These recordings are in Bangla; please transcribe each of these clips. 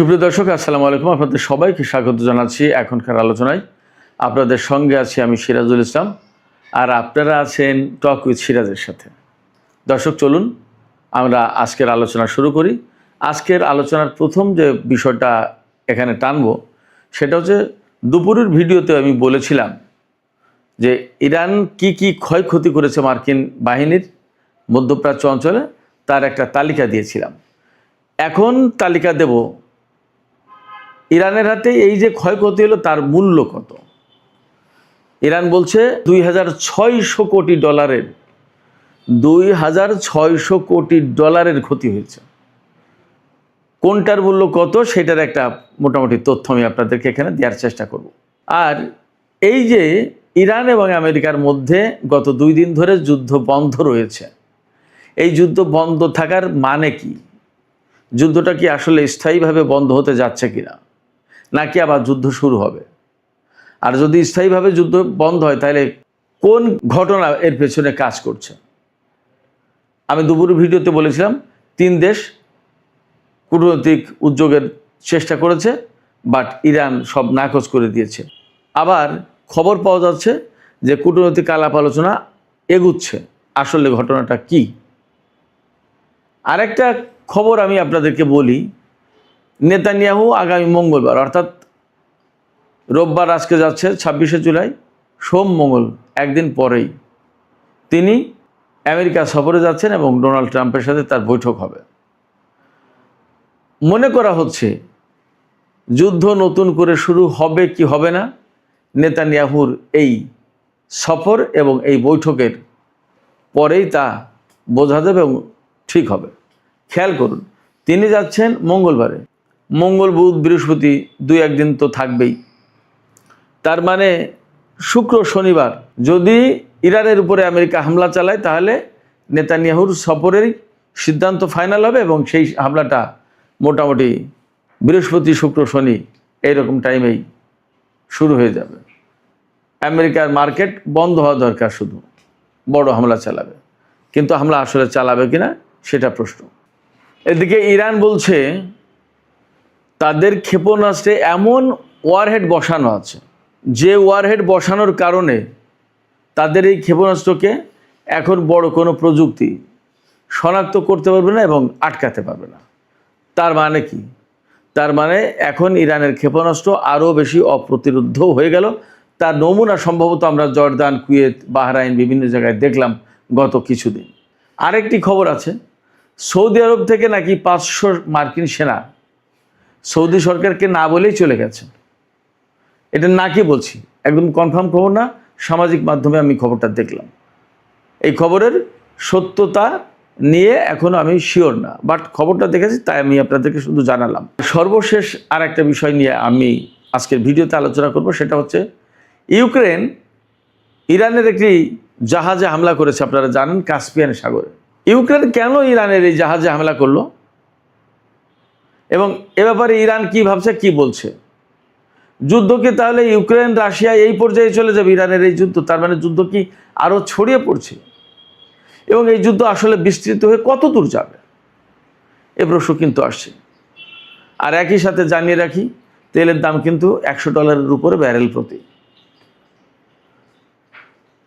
সুপ্রিয় দর্শক, আসসালামু আলাইকুম। আপনাদের সবাইকে স্বাগত জানাচ্ছি এখনকার আলোচনায়। আপনাদের সঙ্গে আছি আমি সিরাজুল ইসলাম, আর আপনারা আছেন টক উইথ সিরাজের সাথে। দর্শক, চলুন আমরা আজকের আলোচনা শুরু করি। আজকের আলোচনার প্রথম যে বিষয়টা এখানে টানব সেটা হচ্ছে, দুপুরের ভিডিওতে আমি বলেছিলাম যে ইরান কি ক্ষয়ক্ষতি করেছে মার্কিন বাহিনীর মধ্যপ্রাচ্য অঞ্চলে, তার একটা তালিকা দিয়েছিলাম। এখন তালিকা দেব ইরানের হাতে এই যে ক্ষয়ক্ষতি হলো তার মূল্য কত। ইরান বলছে 2600 কোটি ডলারের 2600 কোটি ডলারের ক্ষতি হয়েছে। কোনটার মূল্য কত সেটার একটা মোটামুটি তথ্য আমি আপনাদেরকে এখানে দেওয়ার চেষ্টা করব। আর এই যে ইরান এবং আমেরিকার মধ্যে গত 2 দিন ধরে যুদ্ধ বন্ধ রয়েছে, এই যুদ্ধ বন্ধ থাকার মানে কি? যুদ্ধটা কি আসলে স্থায়ীভাবে বন্ধ হতে যাচ্ছে কিনা, নাকি আবার যুদ্ধ শুরু হবে? আর যদি স্থায়ীভাবে যুদ্ধ বন্ধ হয় তাহলে কোন ঘটনা এর পেছনে কাজ করছে? আমি দুপুরের ভিডিওতে বলেছিলাম 3 দেশ কূটনৈতিক উদ্যোগের চেষ্টা করেছে, বাট ইরান সব নাকচ করে দিয়েছে। আবার খবর পাওয়া যাচ্ছে যে কূটনৈতিক আলাপ আলোচনা এগুচ্ছে। আসলে ঘটনাটা কি? আরেকটা খবর আমি আপনাদেরকে বলি, নেতানিয়াহু আগামী মঙ্গলবার, অর্থাৎ রোববার আজকে যাচ্ছে 26শে জুলাই, সোম মঙ্গল একদিন পরেই তিনি আমেরিকা সফরে যাচ্ছেন এবং ডোনাল্ড ট্রাম্পের সাথে তার বৈঠক হবে। মনে করা হচ্ছে যুদ্ধ নতুন করে শুরু হবে কি হবে না, নেতানিয়াহুর এই সফর এবং এই বৈঠকের পরেই তা বোঝা যাবে এবং ঠিক হবে। খেয়াল করুন, তিনি যাচ্ছেন মঙ্গলবারে, মঙ্গল বুধ বৃহস্পতি 2-1 দিন তো থাকবেই। তার মানে শুক্র শনিবার যদি ইরানের উপরে আমেরিকা হামলা চালায় তাহলে নেতানিয়াহুর সফরেরই সিদ্ধান্ত ফাইনাল হবে এবং সেই হামলাটা মোটামুটি বৃহস্পতি শুক্র শনি এইরকম টাইমেই শুরু হয়ে যাবে। আমেরিকার মার্কেট বন্ধ হওয়া দরকার, শুধু বড় হামলা চালাবে, কিন্তু হামলা আসলে চালাবে কিনা সেটা প্রশ্ন। এদিকে ইরান বলছে তাদের ক্ষেপণাস্ত্রে এমন ওয়ারহেড বসানো আছে যে ওয়ারহেড বসানোর কারণে তাদের এই ক্ষেপণাস্ত্রকে এখন বড় কোনো প্রযুক্তি শনাক্ত করতে পারবে না এবং আটকাতে পারবে না। তার মানে কি? তার মানে এখন ইরানের ক্ষেপণাস্ত্র আরও বেশি অপ্রতিরোধ্য হয়ে গেল। তার নমুনা সম্ভবত আমরা জর্দান, কুয়েত, বাহরাইন বিভিন্ন জায়গায় দেখলাম গত কিছুদিন। আরেকটি খবর আছে, সৌদি আরব থেকে নাকি 500 মার্কিন সেনা সৌদি সরকারকে না বলেই চলে গেছে। এটা নাকি বলছি, একদম কনফার্ম খবর না, সামাজিক মাধ্যমে আমি খবরটা দেখলাম। এই খবরের সত্যতা নিয়ে এখনও আমি শিওর না, বাট খবরটা দেখেছি তাই আমি আপনাদেরকে শুধু জানালাম। সর্বশেষ আর একটা বিষয় নিয়ে আমি আজকের ভিডিওতে আলোচনা করব, সেটা হচ্ছে ইউক্রেন ইরানের একটি জাহাজে হামলা করেছে। আপনারা জানেন কাস্পিয়ান সাগরে। ইউক্রেন কেন ইরানের এই জাহাজে হামলা করলো এবং এ ব্যাপারে ইরান কি ভাবছে, কি বলছে? যুদ্ধ কি তাহলে ইউক্রেন রাশিয়া এই পর্যায়ে চলে যাবে? ইরানের এই যুদ্ধ, তার মানে যুদ্ধ কি আরও ছড়িয়ে পড়ছে এবং এই যুদ্ধ আসলে বিস্তৃত হয়ে কত দূর যাবে, এ প্রশ্ন কিন্তু আসছে। আর একই সাথে জানিয়ে রাখি, তেলের দাম কিন্তু $100 উপরে ব্যারেল প্রতি।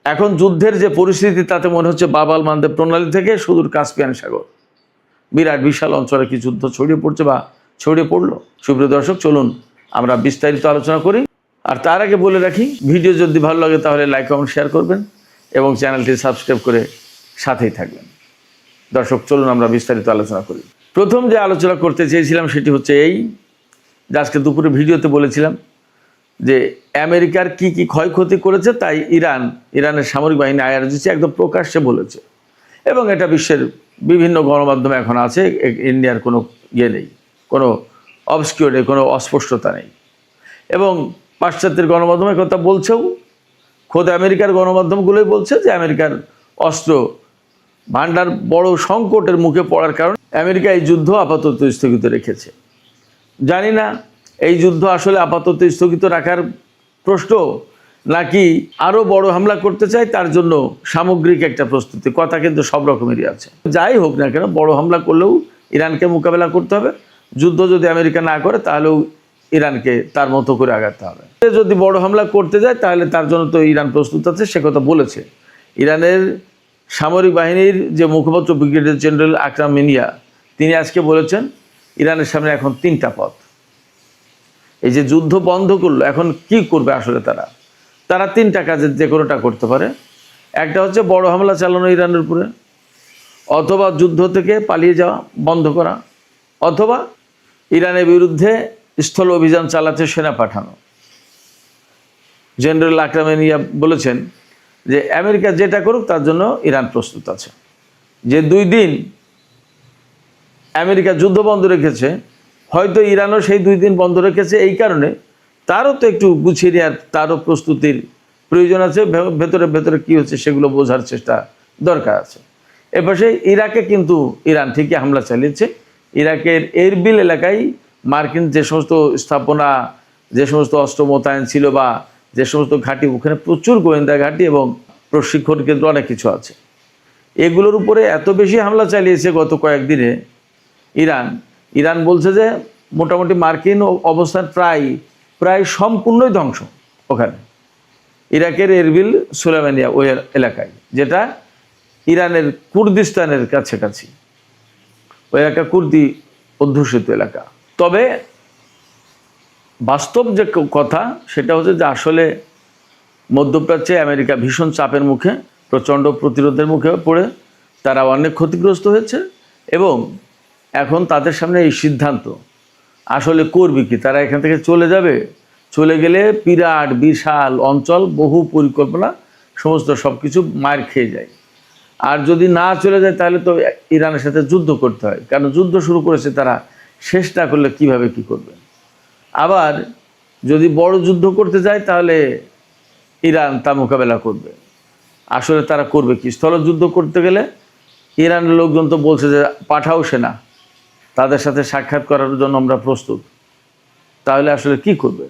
এখন যুদ্ধের যে পরিস্থিতি তাতে মনে হচ্ছে বাব আল মানদেব প্রণালী থেকে সুদূর কাস্পিয়ান সাগর, বিরাট বিশাল অঞ্চলে কি যুদ্ধ ছড়িয়ে পড়ছে বা ছড়িয়ে পড়লো। সুপ্রিয় দর্শক, চলুন আমরা বিস্তারিত আলোচনা করি। আর তার আগে বলে রাখি, ভিডিও যদি ভালো লাগে তাহলে লাইক কমেন্ট শেয়ার করবেন এবং চ্যানেলটি সাবস্ক্রাইব করে সাথেই থাকবেন। দর্শক, চলুন আমরা বিস্তারিত আলোচনা করি। প্রথম যে আলোচনা করতে চেয়েছিলাম সেটি হচ্ছে এই যে আজকে দুপুরে ভিডিওতে বলেছিলাম যে আমেরিকার কি ক্ষয়ক্ষতি করেছে, তাই ইরানের সামরিক বাহিনী IRGC একদম প্রকাশ্যে বলেছে এবং এটা বিশ্বের বিভিন্ন গণমাধ্যমে এখন আছে। ইন্ডিয়ার কোনো ইয়ে নেই, কোনো অবস্কিউর নেই, কোনো অস্পষ্টতা নেই এবং পাশ্চাত্যের গণমাধ্যমে কথা বলছেও। খোদ আমেরিকার গণমাধ্যমগুলোই বলছে যে আমেরিকার অস্ত্র ভান্ডার বড় সংকটের মুখে পড়ার কারণে আমেরিকা এই যুদ্ধ আপাতত স্থগিত রেখেছে। জানি না এই যুদ্ধ আসলে আপাতত স্থগিত রাখার প্রশ্ন, নাকি আরও বড় হামলা করতে চায় তার জন্য সামগ্রিক একটা প্রস্তুতি। কথা কিন্তু সব রকমেরই আছে। যাই হোক না কেন, বড় হামলা করলেও ইরানকে মোকাবেলা করতে হবে, যুদ্ধ যদি আমেরিকা না করে তাহলেও ইরানকে তার মতো করে আগাতে হবে। যদি বড় হামলা করতে যায় তাহলে তার জন্য তো ইরান প্রস্তুত আছে, সে কথা বলেছে। ইরানের সামরিক বাহিনীর যে মুখপাত্র ব্রিগেডিয়ার জেনারেল আকরাম মিনিয়া, তিনি আজকে বলেছেন ইরানের সামনে এখন 3টা পথ। এই যে যুদ্ধ বন্ধ করলো, এখন কি করবে আসলে তারা 3টা কাজের যে কোনোটা করতে পারে। একটা হচ্ছে বড় হামলা চালানো ইরানের উপরে, অথবা যুদ্ধ থেকে পালিয়ে যাওয়া বন্ধ করা, অথবা ইরানের বিরুদ্ধে স্থল অভিযান চালাতে সেনা পাঠানো। জেনারেল আকরাম মিনিয়া বলেছেন যে আমেরিকা যেটা করুক তার জন্য ইরান প্রস্তুত আছে। যে 2 দিন আমেরিকা যুদ্ধ বন্ধ রেখেছে, হয়তো ইরানও সেই 2 দিন বন্ধ রেখেছে এই কারণে তারও তো একটু গুছিয়ে নেওয়ার, তারও প্রস্তুতির প্রয়োজন আছে। ভেতরে ভেতরে কী হচ্ছে সেগুলো বোঝার চেষ্টা দরকার আছে। এপাশে ইরাকে কিন্তু ইরান ঠিকই হামলা চালিয়েছে। ইরাকের এরবিল এলাকায় মার্কিন যে সমস্ত স্থাপনা, যে সমস্ত অস্ত্র মোতায়েন ছিল বা যে সমস্ত ঘাঁটি, ওখানে প্রচুর গোয়েন্দা ঘাঁটি এবং প্রশিক্ষণ কেন্দ্র অনেক কিছু আছে। এগুলোর উপরে এত বেশি হামলা চালিয়েছে গত কয়েকদিনে ইরান বলছে যে মোটামুটি মার্কিন অবস্থান প্রায় সম্পূর্ণই ধ্বংস ওখানে, ইরাকের এরবিল সুলাইমানিয়া ওই এলাকায়, যেটা ইরানের কুর্দিস্তানের কাছাকাছি। ওই এলাকা কুর্দি অধ্যুষিত এলাকা। তবে বাস্তব যে কথা সেটা হচ্ছে যে আসলে মধ্যপ্রাচ্যে আমেরিকা ভীষণ চাপের মুখে, প্রচণ্ড প্রতিরোধের মুখে পড়ে তারা অনেক ক্ষতিগ্রস্ত হয়েছে এবং এখন তাদের সামনে এই সিদ্ধান্ত আসলে করবে কি, তারা এখান থেকে চলে যাবে, চলে গেলে বিরাট বিশাল অঞ্চল, বহু পরিকল্পনা, সমস্ত সব কিছু মার খেয়ে যায়। আর যদি না চলে যায় তাহলে তো ইরানের সাথে যুদ্ধ করতে হয়, কারণ যুদ্ধ শুরু করেছে তারা, শেষ না করলে কীভাবে কী করবে। আবার যদি বড় যুদ্ধ করতে যায় তাহলে ইরান তা মোকাবেলা করবে। আসলে তারা করবে কি, স্থলযুদ্ধ করতে গেলে ইরানের লোকজন তো বলছে যে পাঠাও সেনা, তাদের সাথে সাক্ষাৎ করার জন্য আমরা প্রস্তুত। তাহলে আসলে কি করবে,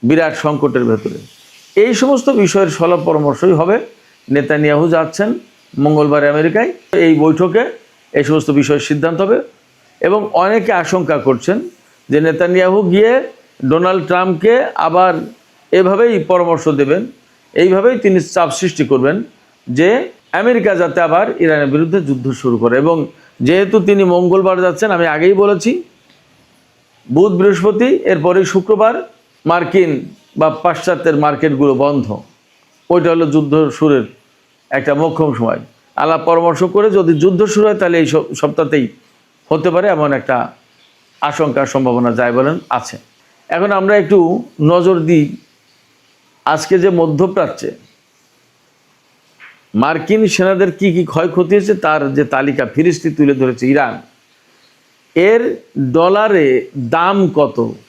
বিরাট সংকটের ভেতরে। এই সমস্ত বিষয়ের সলাপ পরামর্শই হবে। নেতানিয়াহু যাচ্ছেন মঙ্গলবার আমেরিকায়, এই বৈঠকে এই সমস্ত বিষয়ের সিদ্ধান্ত হবে এবং অনেকে আশঙ্কা করছেন যে নেতানিয়াহু গিয়ে ডোনাল্ড ট্রাম্পকে আবার এভাবেই পরামর্শ দেবেন, এইভাবেই তিনি চাপ সৃষ্টি করবেন যে আমেরিকা যাতে আবার ইরানের বিরুদ্ধে যুদ্ধ শুরু করে। এবং যেহেতু তিনি মঙ্গলবার যাচ্ছেন, আমি আগেই বলেছি, বুধ বৃহস্পতি এরপরেই শুক্রবার মার্কিন বা পাশ্চাত্যের মার্কেটগুলো বন্ধ। ওইটা হলো যুদ্ধ শুরুর একটা মোক্ষম সময়। আলাপ পরামর্শ করে যদি যুদ্ধ শুরু হয় তাহলে এই সপ্তাহতেই হতে পারে, এমন একটা আশঙ্কার সম্ভাবনা যায় বলেন আছে। এখন আমরা একটু নজর দিই আজকে যে মধ্যপ্রাচ্যে মার্কিন সেনাদের কি কি ক্ষয়ক্ষতি হয়েছে তার যে তালিকা ফিরিস্তি তুলে ধরেছে ইরান। এর ডলারে দাম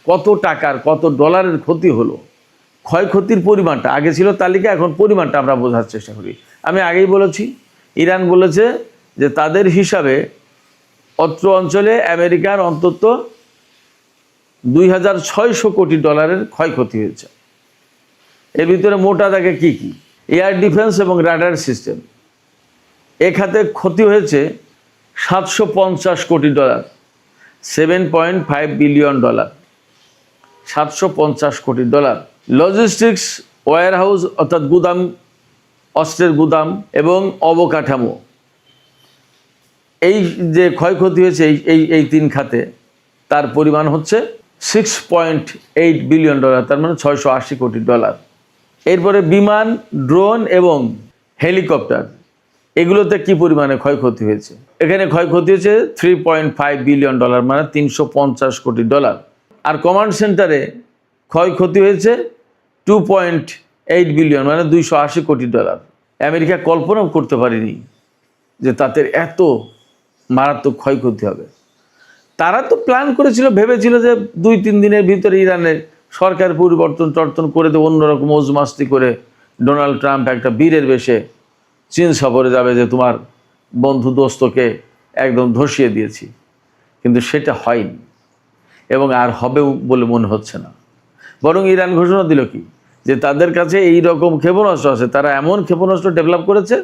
কত টাকার, কত ডলারের ক্ষতি হলো, ক্ষয়ক্ষতির পরিমাণটা আগে ছিল তালিকা, এখন পরিমাণটা আমরা বোঝার চেষ্টা করি। আমি আগেই বলেছি, ইরান বলেছে যে তাদের হিসাবে অত্র অঞ্চলে আমেরিকার অন্তত 2600 কোটি ডলারের ক্ষয়ক্ষতি হয়েছে। এর ভিতরে মোটা দাগে কি কি, এয়ার ডিফেন্স এবং রাডার সিস্টেম, এ খাতে ক্ষতি হয়েছে 750 কোটি ডলার, 7.5 বিলিয়ন ডলার, 750 কোটি ডলার। লজিস্টিক্স, ওয়্যারহাউস অর্থাৎ গুদাম, অস্ত্রের গুদাম এবং অবকাঠামো, এই যে ক্ষয়ক্ষতি হয়েছে এই 3 খাতে, তার পরিমাণ হচ্ছে 6.8 বিলিয়ন ডলার, তার মানে 680 কোটি ডলার। এরপরে বিমান, ড্রোন এবং হেলিকপ্টার, এগুলোতে কি পরিমাণে ক্ষয়ক্ষতি হয়েছে, এখানে ক্ষয়ক্ষতি হয়েছে 3.5 বিলিয়ন ডলার, মানে 350 কোটি ডলার। আর কমান্ড সেন্টারে ক্ষয়ক্ষতি হয়েছে 2.8 বিলিয়ন, মানে 280 কোটি ডলার। আমেরিকা কল্পনাও করতে পারেনি যে তাদের এত মারাত্মক ক্ষয়ক্ষতি হবে। তারা তো প্ল্যান করেছিল, ভেবেছিল যে 2-3 দিনের ভিতরে ইরানের সরকার পরিবর্তন করে দেবে, অন্যরকম মজমাস্তি করে ডোনাল্ড ট্রাম্প একটা বীরের বেশে চীন সফরে যাবে, যে তোমার বন্ধু দোস্তকে একদম ধসিয়ে দিয়েছি। কিন্তু সেটা হয়নি এবং আর হবেও বলে মনে হচ্ছে না। বরং ইরান ঘোষণা দিল কি, যে তাদের কাছে এই রকম ক্ষেপণাস্ত্র আছে, তারা এমন ক্ষেপণাস্ত্র ডেভেলপ করেছে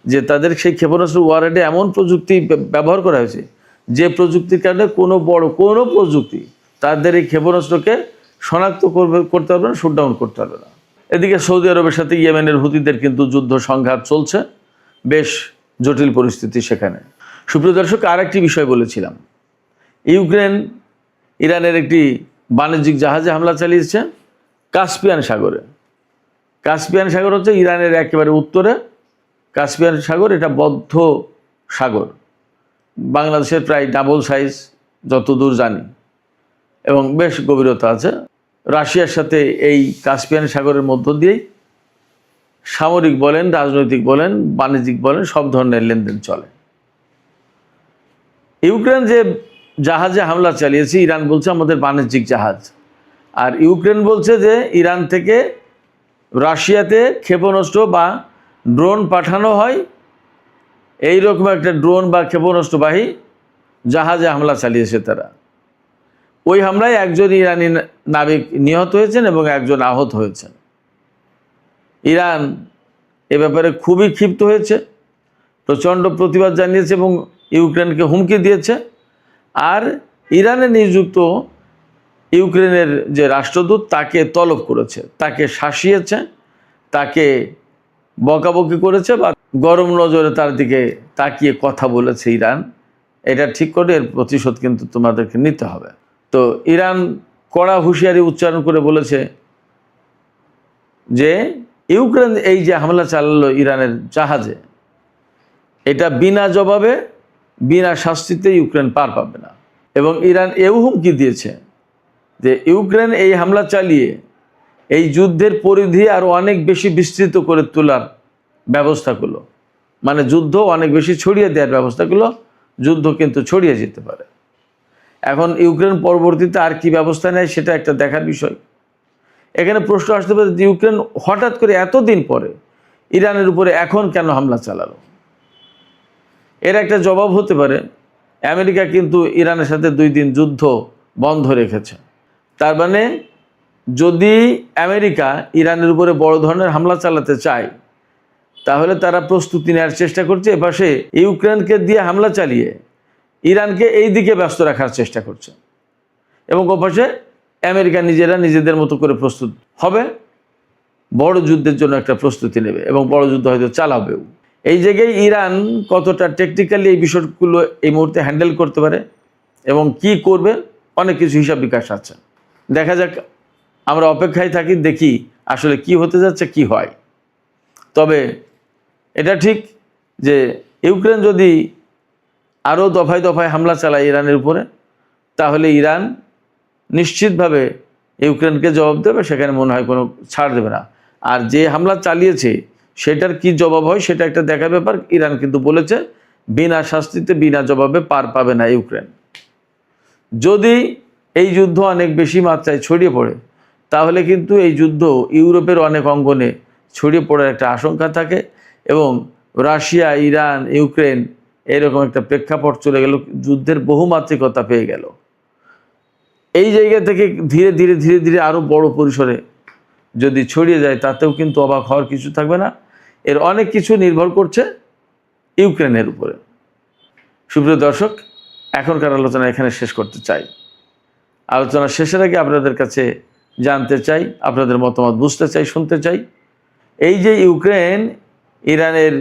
যে তাদের সেই ক্ষেপণাস্ত্র ওয়ারেডে এমন প্রযুক্তি ব্যবহার করা হয়েছে যে প্রযুক্তির কারণে কোনো প্রযুক্তি তাদের এই ক্ষেপণাস্ত্রকে শনাক্ত করতে পারবে না, শুটডাউন করতে পারবে না। এদিকে সৌদি আরবের সাথে ইয়েমেনের হুতিদের কিন্তু যুদ্ধ সংঘাত চলছে, বেশ জটিল পরিস্থিতি সেখানে। সুপ্রিয় দর্শক, আরেকটি বিষয় বলেছিলাম, ইউক্রেন ইরানের একটি বাণিজ্যিক জাহাজে হামলা চালিয়েছে কাস্পিয়ান সাগরে। কাস্পিয়ান সাগর হচ্ছে ইরানের একেবারে উত্তরে। কাস্পিয়ান সাগর এটা বদ্ধ সাগর, বাংলাদেশের প্রায় ডাবল সাইজ যতদূর জানি, এবং বেশ গভীরতা আছে। রাশিয়ার সাথে এই কাস্পিয়ান সাগরের মধ্য দিয়েই সামরিক বলেন, রাজনৈতিক বলেন, বাণিজ্যিক বলেন, সব ধরনের লেনদেন চলে। ইউক্রেন যে জাহাজে হামলা চালিয়েছে, ইরান বলছে আমাদের বাণিজ্যিক জাহাজ, আর ইউক্রেন বলছে যে ইরান থেকে রাশিয়াতে ক্ষেপণাস্ত্র বা ড্রোন পাঠানো হয়, এই রকম একটা ড্রোন বা ক্ষেপণাস্ত্রবাহী জাহাজে হামলা চালিয়েছে তারা। ওই হামলায় একজন ইরানি নাবিক নিহত হয়েছেন এবং একজন আহত হয়েছেন। ইরান এ ব্যাপারে খুবই ক্ষিপ্ত হয়েছে, প্রচণ্ড প্রতিবাদ জানিয়েছে এবং ইউক্রেনকে হুমকি দিয়েছে। আর ইরানে নিযুক্ত ইউক্রেনের যে রাষ্ট্রদূত তাকে তলব করেছে, তাকে শাসিয়েছে, তাকে বকাবকি করেছে বা গরম নজরে তার দিকে তাকিয়ে কথা বলেছে ইরান। এটা ঠিক করে এর প্রতিশোধ কিন্তু তোমাদেরকে নিতে হবে। তো ইরান কড়া হুঁশিয়ারি উচ্চারণ করে বলেছে যে ইউক্রেন এই যে হামলা চালালো ইরানের জাহাজে, এটা বিনা জবাবে, বিনা শাস্তিতে ইউক্রেন পার পাবে না। এবং ইরান এও হুমকি দিয়েছে যে ইউক্রেন এই হামলা চালিয়ে এই যুদ্ধের পরিধি আরও অনেক বেশি বিস্তৃত করে তোলার ব্যবস্থা করলো, মানে যুদ্ধ অনেক বেশি ছড়িয়ে দেওয়ার ব্যবস্থা করলো। যুদ্ধ কিন্তু ছড়িয়ে যেতে পারে। এখন ইউক্রেন পরবর্তীতে আর কি ব্যবস্থা নেয় সেটা একটা দেখার বিষয়। এখানে প্রশ্ন আসতে পারে যে ইউক্রেন হঠাৎ করে এতদিন পরে ইরানের উপরে এখন কেন হামলা চালালো? এর একটা জবাব হতে পারে, আমেরিকা কিন্তু ইরানের সাথে 2 দিন যুদ্ধ বন্ধ রেখেছে। তার মানে যদি আমেরিকা ইরানের উপরে বড় ধরনের হামলা চালাতে চায়, তাহলে তারা প্রস্তুতি নেওয়ার চেষ্টা করছে। এপাশে ইউক্রেনকে দিয়ে হামলা চালিয়ে ইরানকে এই দিকে ব্যস্ত রাখার চেষ্টা করছে, এবং ওপাশে আমেরিকা নিজেদের মতো করে প্রস্তুত হবে, বড় যুদ্ধের জন্য একটা প্রস্তুতি নেবে এবং বড় যুদ্ধ হয়তো চালাবেও। এই জায়গায় ইরান কতটা টেকনিক্যালি এই বিষয়গুলো এই মুহূর্তে হ্যান্ডেল করতে পারে এবং কি করবে, অনেক কিছু হিসাব বিকাশ আছে। দেখা যাক, আমরা অপেক্ষায় থাকি, দেখি আসলে কি হতে যাচ্ছে, কি হয়। তবে এটা ঠিক যে ইউক্রেন যদি আরও দফায় দফায় হামলা চালায় ইরানের উপরে, তাহলে ইরান নিশ্চিতভাবে ইউক্রেনকে জবাব দেবে, সেখানে মনে হয় কোনো ছাড় দেবে না। আর যে হামলা চালিয়েছে সেটার কি জবাব হয় সেটা একটা দেখার ব্যাপার। ইরান কিন্তু বলেছে বিনা শাস্তিতে, বিনা জবাবে পার পাবে না ইউক্রেন। যদি এই যুদ্ধ অনেক বেশি মাত্রায় ছড়িয়ে পড়ে, তাহলে কিন্তু এই যুদ্ধ ইউরোপের অনেক অঙ্গনে ছড়িয়ে পড়ার একটা আশঙ্কা থাকে, এবং রাশিয়া, ইরান, ইউক্রেন এরকম একটা প্রেক্ষাপট চলে গেল, যুদ্ধের বহুমাত্রিকতা পেয়ে গেল। এই জায়গা থেকে ধীরে ধীরে ধীরে ধীরে আরও বড় পরিসরে যদি ছড়িয়ে যায়, তাতেও কিন্তু অবাক হওয়ার কিছু থাকবে না। এর অনেক কিছু নির্ভর করছে ইউক্রেনের উপরে। সুপ্রিয় দর্শক, এখনকার আলোচনা এখানে শেষ করতে চাই। আলোচনা শেষের আগে আপনাদের কাছে জানতে চাই, আপনাদের মতামত বুঝতে চাই, শুনতে চাই। এই যে ইউক্রেন ইরানের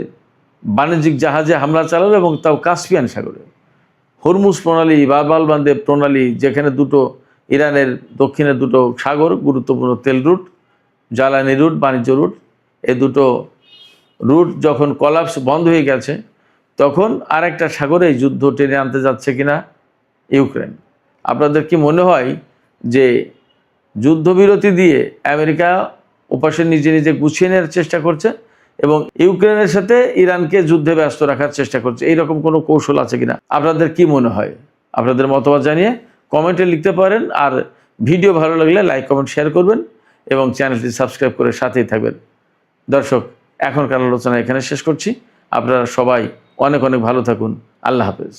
বাণিজ্যিক জাহাজে হামলা চালালো, এবং তাও কাস্পিয়ান সাগরে, হরমুজ প্রণালী, বাব-আল মানদেব প্রণালী, যেখানে দুটো ইরানের দক্ষিণে দুটো সাগর, গুরুত্বপূর্ণ তেল রুট, জ্বালানি রুট, বাণিজ্য রুট, এই দুটো রুট যখন কলাপস বন্ধ হয়ে গেছে, তখন আরেকটা সাগরে এই যুদ্ধ টেনে আনতে যাচ্ছে কিনা ইউক্রেন। আপনাদের কি মনে হয় যে যুদ্ধবিরতি দিয়ে আমেরিকা ওপাশে নিজে নিজে গুছিয়ে নেওয়ার চেষ্টা করছে এবং ইউক্রেনের সাথে ইরানকে যুদ্ধে ব্যস্ত রাখার চেষ্টা করছে? এইরকম কোনো কৌশল আছে কিনা আপনাদের কি মনে হয়? আপনাদের মতামত জানিয়ে কমেন্টে লিখতে পারেন। আর ভিডিও ভালো লাগলে লাইক, কমেন্ট, শেয়ার করবেন এবং চ্যানেলটি সাবস্ক্রাইব করে সাথেই থাকবেন। দর্শক, এখনকার আলোচনা এখানে শেষ করছি। আপনারা সবাই অনেক অনেক ভালো থাকুন। আল্লাহ হাফেজ।